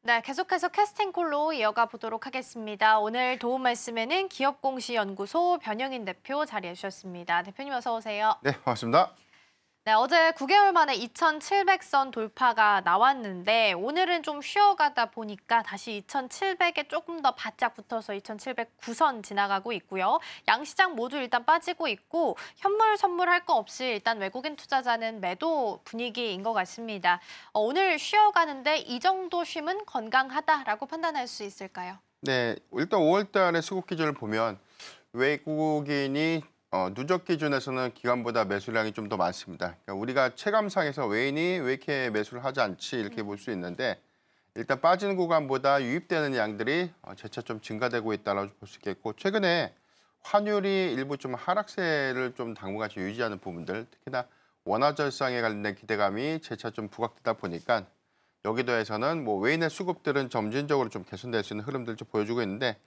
네, 계속해서 캐스팅콜로 이어가 보도록 하겠습니다. 오늘 도움 말씀에는 기업공시연구소 변영인 대표 자리해 주셨습니다. 대표님 어서 오세요. 네, 반갑습니다. 네, 어제 9개월 만에 2,700선 돌파가 나왔는데 오늘은 좀 쉬어가다 보니까 다시 2,700에 조금 더 바짝 붙어서 2,709선 지나가고 있고요. 양시장 모두 일단 빠지고 있고 현물 선물할 거 없이 일단 외국인 투자자는 매도 분위기인 것 같습니다. 오늘 쉬어가는데 이 정도 쉼은 건강하다라고 판단할 수 있을까요? 네, 일단 5월 달의 수급 기준을 보면 외국인이 누적 기준에서는 기관보다 매수량이 좀 더 많습니다. 그러니까 우리가 체감상에서 외인이 왜 이렇게 매수를 하지 않지 이렇게 볼 수 있는데 일단 빠지는 구간보다 유입되는 양들이 재차 좀 증가되고 있다고 볼 수 있겠고 최근에 환율이 일부 좀 하락세를 좀 당분간씩 유지하는 부분들 특히나 원화 절상에 관련된 기대감이 재차 좀 부각되다 보니까 여기 더해서는 뭐 외인의 수급들은 점진적으로 좀 개선될 수 있는 흐름들을 좀 보여주고 있는데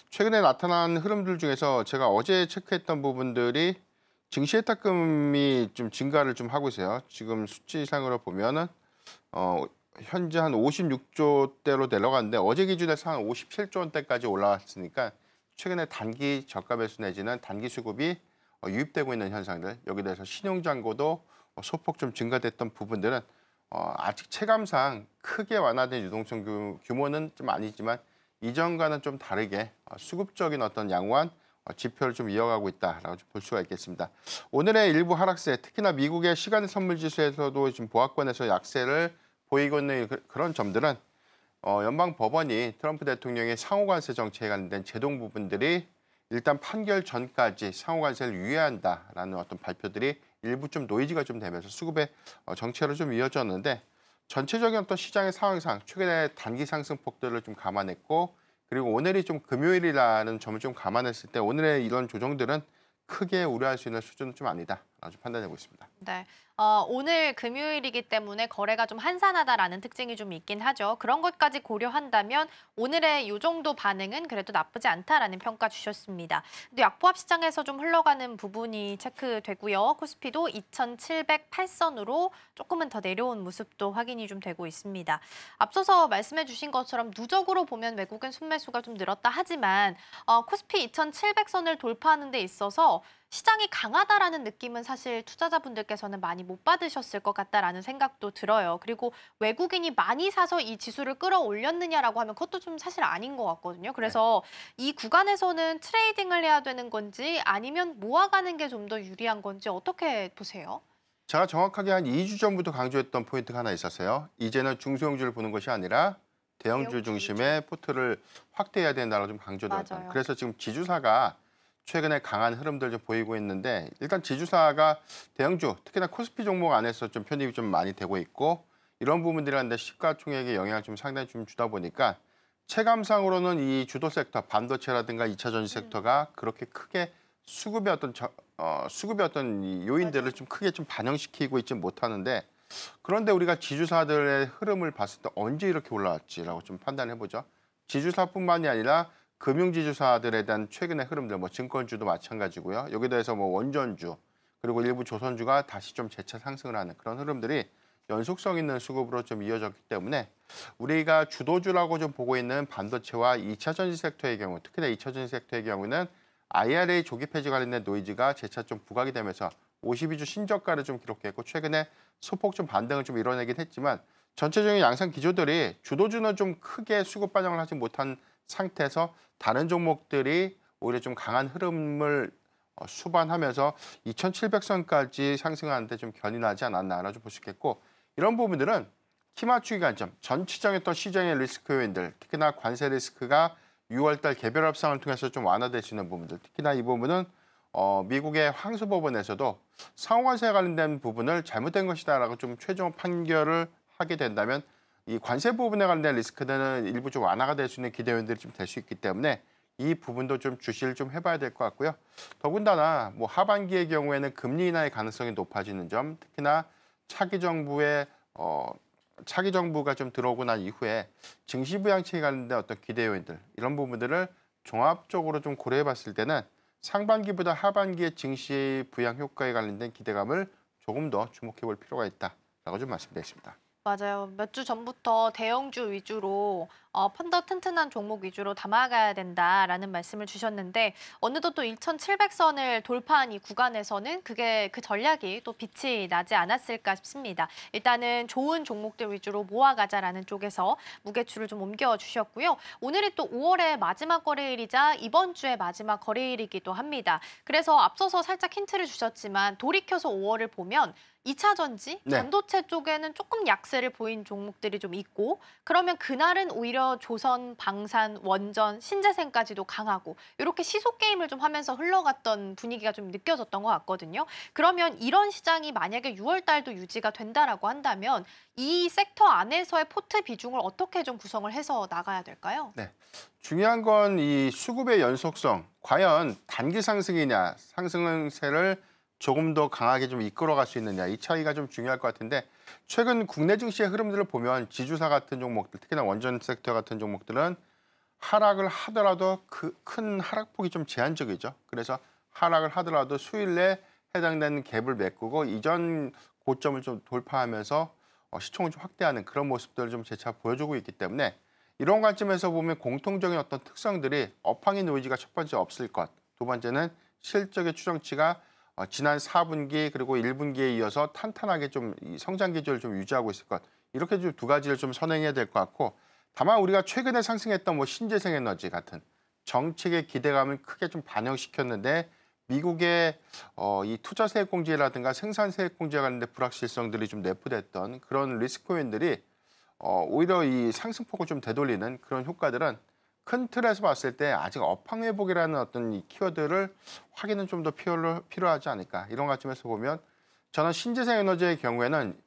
최근에 나타난 흐름들 중에서 제가 어제 체크했던 부분들이 증시예탁금이 좀 증가를 좀 하고 있어요. 지금 수치상으로 보면은 현재 한 56조대로 내려갔는데 어제 기준에서 한 57조 원대까지 올라왔으니까 최근에 단기 저가 매수 내지는 단기 수급이 유입되고 있는 현상들 여기 대해서 신용잔고도 소폭 좀 증가됐던 부분들은 아직 체감상 크게 완화된 유동성 규모는 좀 아니지만 이전과는 좀 다르게 수급적인 어떤 양호한 지표를 좀 이어가고 있다라고 볼 수가 있겠습니다. 오늘의 일부 하락세, 특히나 미국의 시간의 선물 지수에서도 지금 보합권에서 약세를 보이고 있는 그런 점들은 연방 법원이 트럼프 대통령의 상호관세 정책에 관련된 제동 부분들이 일단 판결 전까지 상호관세를 유예한다라는 어떤 발표들이 일부 좀 노이즈가 좀 되면서 수급의 정체로 좀 이어졌는데 전체적인 어떤 시장의 상황상 최근에 단기 상승폭들을 좀 감안했고 그리고 오늘이 좀 금요일이라는 점을 좀 감안했을 때 오늘의 이런 조정들은 크게 우려할 수 있는 수준은 좀 아니다라고 좀 판단하고 있습니다. 네. 오늘 금요일이기 때문에 거래가 좀 한산하다라는 특징이 좀 있긴 하죠. 그런 것까지 고려한다면 오늘의 요 정도 반응은 그래도 나쁘지 않다라는 평가 주셨습니다. 근데 약보합 시장에서 좀 흘러가는 부분이 체크되고요. 코스피도 2,708선으로 조금은 더 내려온 모습도 확인이 좀 되고 있습니다. 앞서서 말씀해 주신 것처럼 누적으로 보면 외국인 순매수가 좀 늘었다 하지만 코스피 2,700선을 돌파하는 데 있어서 시장이 강하다라는 느낌은 사실 투자자분들께서는 많이 못 받으셨을 것 같다라는 생각도 들어요. 그리고 외국인이 많이 사서 이 지수를 끌어올렸느냐라고 하면 그것도 좀 사실 아닌 것 같거든요. 네. 그래서 이 구간에서는 트레이딩을 해야 되는 건지 아니면 모아가는 게 좀 더 유리한 건지 어떻게 보세요? 제가 정확하게 한 2주 전부터 강조했던 포인트가 하나 있었어요. 이제는 중소형주를 보는 것이 아니라 대형주 대형주 위주. 중심의 포트를 확대해야 된다고 좀 강조드렸던. 맞아요. 그래서 지금 지주사가 최근에 강한 흐름들 좀 보이고 있는데 일단 지주사가 대형주 특히나 코스피 종목 안에서 좀 편입이 좀 많이 되고 있고 이런 부분들이란데 시가총액에 영향을 좀 상당히 좀 주다 보니까 체감상으로는 이 주도 섹터 반도체라든가 2차 전지 섹터가 그렇게 크게 수급의 어떤 이 요인들을 맞아요. 좀 크게 좀 반영시키고 있지 못하는데 그런데 우리가 지주사들의 흐름을 봤을 때 언제 이렇게 올라왔지라고 좀 판단해 보죠. 지주사뿐만이 아니라 금융지주사들에 대한 최근의 흐름들, 뭐 증권주도 마찬가지고요. 여기 더해서 뭐 원전주 그리고 일부 조선주가 다시 좀 재차 상승을 하는 그런 흐름들이 연속성 있는 수급으로 좀 이어졌기 때문에 우리가 주도주라고 좀 보고 있는 반도체와 2차 전지 섹터의 경우, 특히나 2차 전지 섹터의 경우는 IRA 조기 폐지 관련된 노이즈가 재차 좀 부각이 되면서 52주 신저가를 좀 기록했고 최근에 소폭 좀 반등을 좀 이뤄내긴 했지만 전체적인 양상 기조들이 주도주는 좀 크게 수급 반영을 하지 못한 상태에서 다른 종목들이 오히려 좀 강한 흐름을 수반하면서 2,700선까지 상승하는데 좀 견인하지 않았나라고 볼 수 있겠고 이런 부분들은 키 맞추기 관점, 전체적인 또 시장의 리스크 요인들, 특히나 관세 리스크가 6월달 개별 협상을 통해서 좀 완화될 수 있는 부분들, 특히나 이 부분은 미국의 항소법원에서도 상호관세에 관련된 부분을 잘못된 것이다라고 좀 최종 판결을 하게 된다면 이 관세 부분에 관련된 리스크는 일부 좀 완화가 될 수 있는 기대 요인들이 좀 될 수 있기 때문에 이 부분도 좀 주시를 좀 해봐야 될 것 같고요. 더군다나 뭐 하반기의 경우에는 금리 인하의 가능성이 높아지는 점, 특히나 차기 정부의 차기 정부가 좀 들어오고 난 이후에 증시 부양책에 관련된 어떤 기대 요인들 이런 부분들을 종합적으로 좀 고려해 봤을 때는 상반기보다 하반기의 증시 부양 효과에 관련된 기대감을 조금 더 주목해 볼 필요가 있다라고 좀 말씀드리겠습니다. 맞아요. 몇 주 전부터 대형주 위주로 펀더 튼튼한 종목 위주로 담아가야 된다라는 말씀을 주셨는데 어느덧 또 2,700선을 돌파한 이 구간에서는 그게 그 전략이 또 빛이 나지 않았을까 싶습니다. 일단은 좋은 종목들 위주로 모아가자라는 쪽에서 무게추를 좀 옮겨주셨고요. 오늘이 또 5월의 마지막 거래일이자 이번 주의 마지막 거래일이기도 합니다. 그래서 앞서서 살짝 힌트를 주셨지만 돌이켜서 5월을 보면 2차 전지, 네. 반도체 쪽에는 조금 약세를 보인 종목들이 좀 있고 그러면 그날은 오히려 조선, 방산, 원전, 신재생까지도 강하고 이렇게 시속 게임을 좀 하면서 흘러갔던 분위기가 좀 느껴졌던 것 같거든요. 그러면 이런 시장이 만약에 6월 달도 유지가 된다라고 한다면 이 섹터 안에서의 포트 비중을 어떻게 좀 구성을 해서 나가야 될까요? 네. 중요한 건 이 수급의 연속성, 과연 단기 상승이냐, 상승세를 조금 더 강하게 좀 이끌어갈 수 있느냐, 이 차이가 좀 중요할 것 같은데 최근 국내 증시의 흐름들을 보면 지주사 같은 종목들, 특히나 원전 섹터 같은 종목들은 하락을 하더라도 그 큰 하락폭이 좀 제한적이죠. 그래서 하락을 하더라도 수일 내에 해당되는 갭을 메꾸고 이전 고점을 좀 돌파하면서 시총을 좀 확대하는 그런 모습들을 좀 재차 보여주고 있기 때문에 이런 관점에서 보면 공통적인 어떤 특성들이 업황의 노이즈가 첫 번째 없을 것, 두 번째는 실적의 추정치가 지난 4분기 그리고 1분기에 이어서 탄탄하게 좀 이 성장 기조를 좀 유지하고 있을 것, 이렇게 좀 두 가지를 좀 선행해야 될 것 같고, 다만 우리가 최근에 상승했던 뭐 신재생 에너지 같은 정책의 기대감을 크게 좀 반영시켰는데 미국의 이 투자 세액 공제라든가 생산 세액 공제와 관련된 불확실성들이 좀 내포됐던 그런 리스크 요인들이 오히려 이 상승폭을 좀 되돌리는 그런 효과들은 큰 틀에서 봤을 때 아직 업황 회복이라는 어떤 이 키워드를 확인은 좀 더 필요하지 않을까, 이런 관점에서 보면 저는 신재생 에너지의 경우에는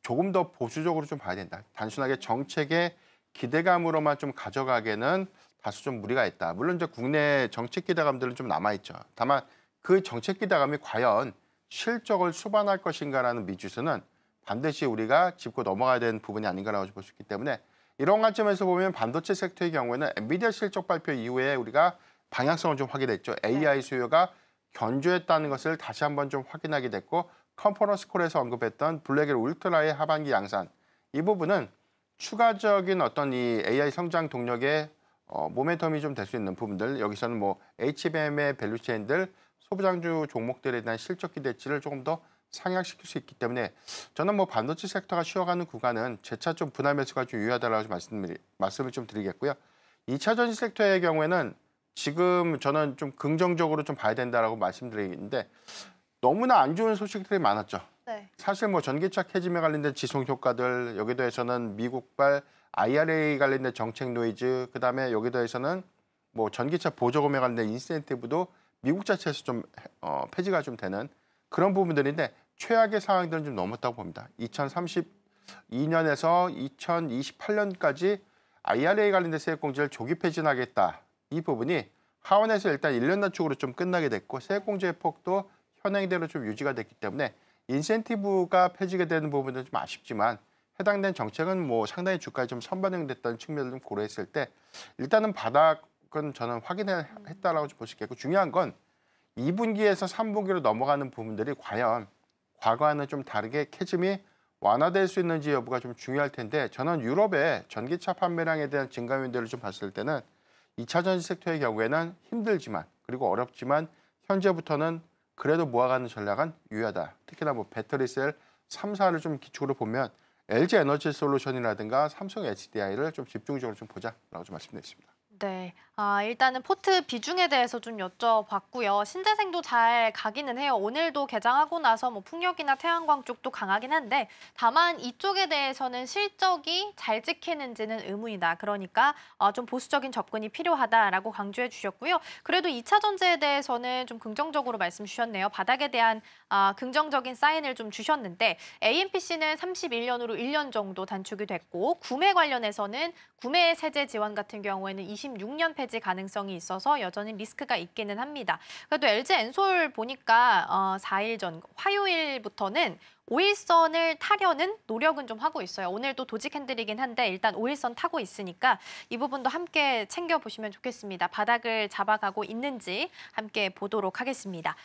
조금 더 보수적으로 좀 봐야 된다. 단순하게 정책의 기대감으로만 좀 가져가기에는 다소 좀 무리가 있다. 물론 이제 국내 정책 기대감들은 좀 남아있죠. 다만 그 정책 기대감이 과연 실적을 수반할 것인가라는 미지수는 반드시 우리가 짚고 넘어가야 되는 부분이 아닌가라고 볼 수 있기 때문에 이런 관점에서 보면 반도체 섹터의 경우에는 엔비디아 실적 발표 이후에 우리가 방향성을 좀 확인했죠. AI 수요가 견조했다는 것을 다시 한번 좀 확인하게 됐고, 컨퍼런스 콜에서 언급했던 블랙엘 울트라의 하반기 양산, 이 부분은 추가적인 어떤 이 AI 성장 동력의 모멘텀이 좀 될 수 있는 부분들, 여기서는 뭐 HBM의 밸류체인들, 소부장주 종목들에 대한 실적 기대치를 조금 더 상향시킬 수 있기 때문에 저는 뭐 반도체 섹터가 쉬어가는 구간은 재차 좀 분할 매수가 좀 유효하다라고 말씀을 좀 드리겠고요. 2차 전지 섹터의 경우에는 지금 저는 좀 긍정적으로 좀 봐야 된다라고 말씀드리는데 너무나 안 좋은 소식들이 많았죠. 네. 사실 뭐 전기차 캐즘에 관련된 지속 효과들, 여기 더해서는 미국발 IRA 관련된 정책 노이즈, 그다음에 여기 더해서는 뭐 전기차 보조금에 관련된 인센티브도 미국 자체에서 좀 폐지가 좀 되는 그런 부분들인데 최악의 상황들은 좀 넘었다고 봅니다. 2032년에서 2028년까지 IRA 관련된 세액 공제를 조기 폐지하겠다. 이 부분이 하원에서 일단 1년 단축으로 좀 끝나게 됐고 세액 공제의 폭도 현행대로 좀 유지가 됐기 때문에 인센티브가 폐지가 되는 부분은 좀 아쉽지만 해당된 정책은 뭐 상당히 주가에 좀 선반영됐다는 측면을 좀 고려했을 때 일단은 바닥은 저는 확인했다라고 볼 수 있겠고, 중요한 건 2분기에서 3분기로 넘어가는 부분들이 과연 과거와는 좀 다르게 캐즘이 완화될 수 있는지 여부가 좀 중요할 텐데, 저는 유럽의 전기차 판매량에 대한 증가 요인들을 좀 봤을 때는 2차 전지 섹터의 경우에는 힘들지만 그리고 어렵지만 현재부터는 그래도 모아가는 전략은 유효하다. 특히나 뭐 배터리셀 3사를 좀 기축으로 보면 LG 에너지 솔루션이라든가 삼성 HDI를 좀 집중적으로 좀 보자라고 좀 말씀드리겠습니다. 네. 일단은 포트 비중에 대해서 좀 여쭤봤고요. 신재생도 잘 가기는 해요. 오늘도 개장하고 나서 뭐 풍력이나 태양광 쪽도 강하긴 한데 다만 이쪽에 대해서는 실적이 잘 찍히는지는 의문이다. 그러니까 좀 보수적인 접근이 필요하다라고 강조해 주셨고요. 그래도 2차 전지에 대해서는 좀 긍정적으로 말씀 주셨네요. 바닥에 대한 긍정적인 사인을 좀 주셨는데 AMPC는 31년으로 1년 정도 단축이 됐고 구매 관련해서는 구매 세제 지원 같은 경우에는 26년 폐지 가능성이 있어서 여전히 리스크가 있기는 합니다. 그래도 LG 엔솔 보니까 4일 전 화요일부터는 5일선을 타려는 노력은 좀 하고 있어요. 오늘도 도직 핸들이긴 한데 일단 5일선 타고 있으니까 이 부분도 함께 챙겨보시면 좋겠습니다. 바닥을 잡아가고 있는지 함께 보도록 하겠습니다.